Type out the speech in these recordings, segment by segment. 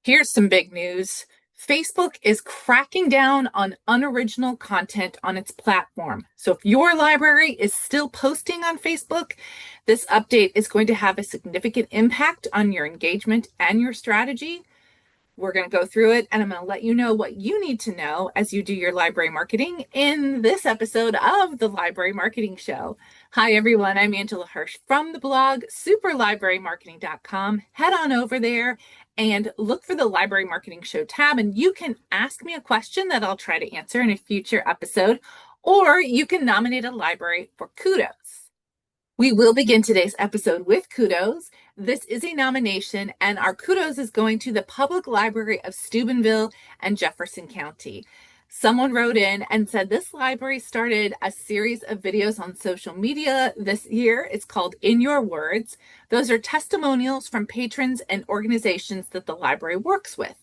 Here's some big news. Facebook is cracking down on unoriginal content on its platform. So if your library is still posting on Facebook, this update is going to have a significant impact on your engagement and your strategy. We're going to go through it, and I'm going to let you know what you need to know as you do your library marketing in this episode of the Library Marketing Show. Hi, everyone. I'm Angela Hursh from the blog superlibrarymarketing.com. Head on over there and look for the Library Marketing Show tab, and you can ask me a question that I'll try to answer in a future episode, or you can nominate a library for kudos. We will begin today's episode with kudos. This is a nomination, and our kudos is going to the Public Library of Steubenville and Jefferson County. Someone wrote in and said this library started a series of videos on social media this year. It's called In Your Words. Those are testimonials from patrons and organizations that the library works with.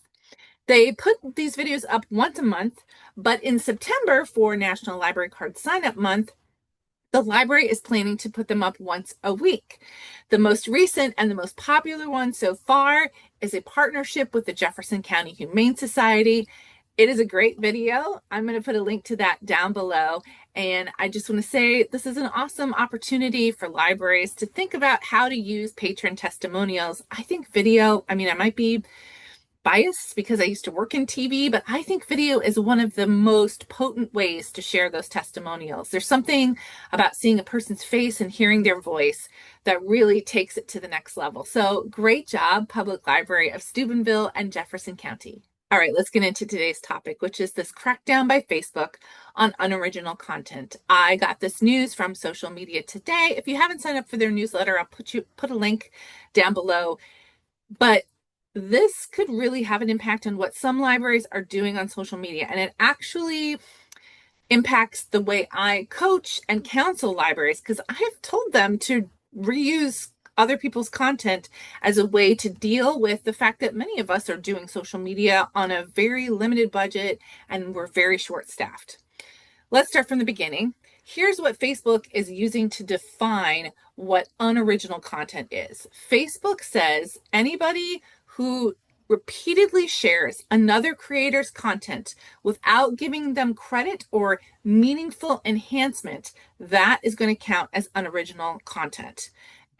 They put these videos up once a month, but in September for National Library Card Sign-Up Month, the library is planning to put them up once a week. The most recent and the most popular one so far is a partnership with the Jefferson County Humane Society. It is a great video. I'm going to put a link to that down below. And I just want to say this is an awesome opportunity for libraries to think about how to use patron testimonials. I think video, I might be biased because I used to work in TV, but I think video is one of the most potent ways to share those testimonials. There's something about seeing a person's face and hearing their voice that really takes it to the next level. So great job, Public Library of Steubenville and Jefferson County. All right, let's get into today's topic, which is this crackdown by Facebook on unoriginal content. I got this news from social media today. If you haven't signed up for their newsletter, I'll put a link down below. But this could really have an impact on what some libraries are doing on social media, and it actually impacts the way I coach and counsel libraries, because I have told them to reuse other people's content as a way to deal with the fact that many of us are doing social media on a very limited budget and we're very short-staffed. Let's start from the beginning. Here's what Facebook is using to define what unoriginal content is. Facebook says anybody who repeatedly shares another creator's content without giving them credit or meaningful enhancement, that is going to count as unoriginal content.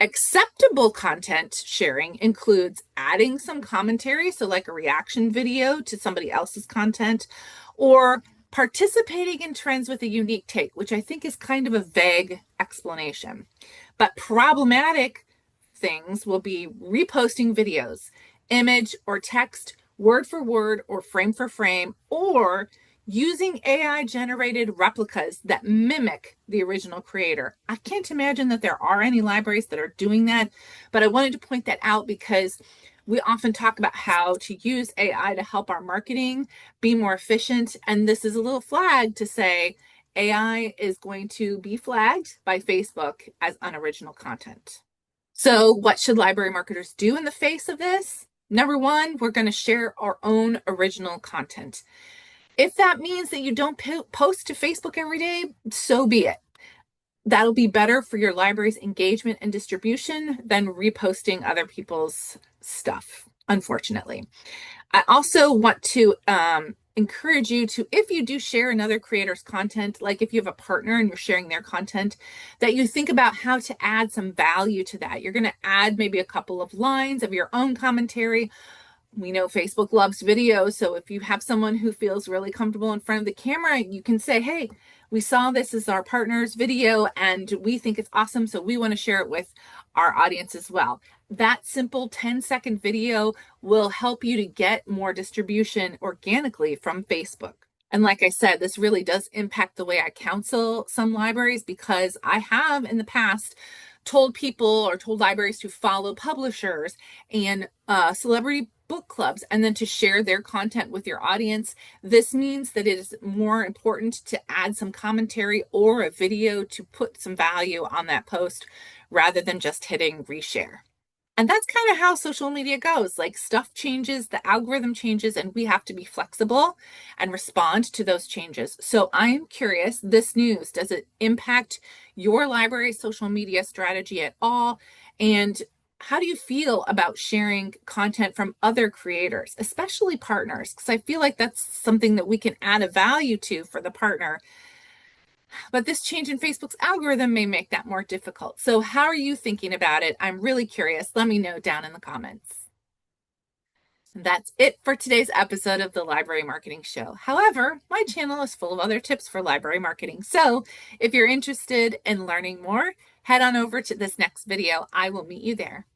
Acceptable content sharing includes adding some commentary, so like a reaction video to somebody else's content, or participating in trends with a unique take, which I think is kind of a vague explanation. But problematic things will be reposting videos, image or text, word for word or frame for frame, or using AI generated replicas that mimic the original creator. I can't imagine that there are any libraries that are doing that, but I wanted to point that out because we often talk about how to use AI to help our marketing be more efficient. And this is a little flag to say AI is going to be flagged by Facebook as unoriginal content. So what should library marketers do in the face of this? Number one, we're going to share our own original content. If that means that you don't post to Facebook every day, so be it. That'll be better for your library's engagement and distribution than reposting other people's stuff, unfortunately. I also want to encourage you to, if you do share another creator's content, like if you have a partner and you're sharing their content, that you think about how to add some value to that. You're going to add maybe a couple of lines of your own commentary. We know Facebook loves video, so if you have someone who feels really comfortable in front of the camera, you can say, hey, we saw this as our partner's video and we think it's awesome, so we want to share it with our audience as well. That simple 10-second video will help you to get more distribution organically from Facebook. And like I said, this really does impact the way I counsel some libraries, because I have in the past told people or told libraries to follow publishers and celebrity book clubs and then to share their content with your audience. This means that it is more important to add some commentary or a video to put some value on that post rather than just hitting reshare. And that's kind of how social media goes. Like, stuff changes, the algorithm changes, and we have to be flexible and respond to those changes. So I am curious, this news, does it impact your library's social media strategy at all? And how do you feel about sharing content from other creators, especially partners? Because I feel like that's something that we can add a value to for the partner. But this change in Facebook's algorithm may make that more difficult. So how are you thinking about it? I'm really curious. Let me know down in the comments. And that's it for today's episode of the Library Marketing Show. However, my channel is full of other tips for library marketing. So if you're interested in learning more, head on over to this next video. I will meet you there.